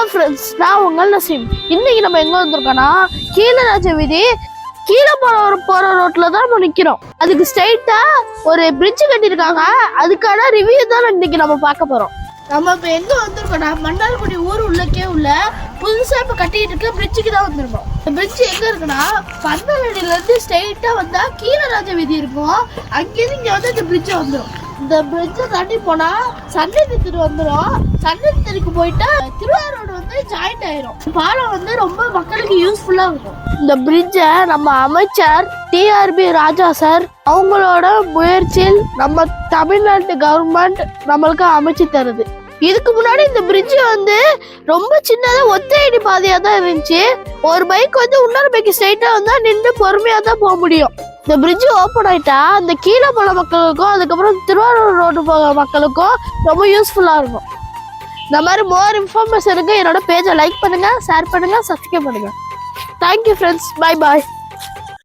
Hello friends, நான் உங்கள் நசீம். இன்னைக்கு நம்ம எங்க வந்திருக்கோம்னா கீழராஜ வீதி கீழே போற ரோட்ல தான் நம்ம நிக்கிறோம். அதுக்கு ஸ்ட்ரைட்டா ஒரு பிரிட்ஜ் கட்டியிருக்காங்க. அதுக்கான ரிவ்யூ தான் இன்னைக்கு நம்ம பார்க்க போறோம். நம்ம இப்ப எங்க வந்திருக்கோம்னா மன்னார்குடி ஊர் உள்ளக்கே உள்ள புதுசா இப்ப கட்டிட்டு இருக்க பிரிட்ஜுக்கு தான் வந்திருக்கோம். இந்த பிரிட்ஜ் எங்க இருக்குன்னா பந்தலடியில இருந்து ஸ்ட்ரைட்டா வந்தா கீழராஜ வீதி இருக்கும். அங்கிருந்து இங்க வந்து இந்த பிரிட்ஜ் வந்துடும். இந்த பிரிட்ஜை தாண்டி போனா சன்னதி தெரு வந்துடும். சன்னதி தெருக்கு போயிட்டா திருவாரூர் வந்து ஜாயிண்ட் ஆயிரும். பாலம் வந்து ரொம்ப மக்களுக்கு யூஸ்ஃபுல்லா இருக்கும். இந்த பிரிட்ஜை நம்ம அமைச்சர் டிஆர்பி ராஜா சார் அவங்களோட முயற்சியில் நம்ம தமிழ்நாட்டு கவர்மெண்ட் நம்மளுக்கு அமைச்சு தருது. இதுக்கு முன்னாடி இந்த பிரிட்ஜ் வந்து ரொம்ப சின்னதா ஒத்தையடி பாதையா தான் இருந்துச்சு. ஒரு பைக் வந்து இன்னொரு பைக் ஸ்ட்ரைட்டா வந்தா நின்று பொறுமையா தான் போக முடியும். இந்த பிரிட்ஜ் ஓப்பன் ஆயிட்டா அந்த கீழே போன மக்களுக்கும் அதுக்கப்புறம் திருவாரூர் ரோடு போகிற மக்களுக்கும் ரொம்ப யூஸ்ஃபுல்லா இருக்கும். இந்த மாதிரி மோர் இன்ஃபர்மேஷனுக்கு என்னோட பேஜை லைக் பண்ணுங்க, ஷேர் பண்ணுங்க, சப்ஸ்கிரைப் பண்ணுங்க. Thank you friends, bye bye.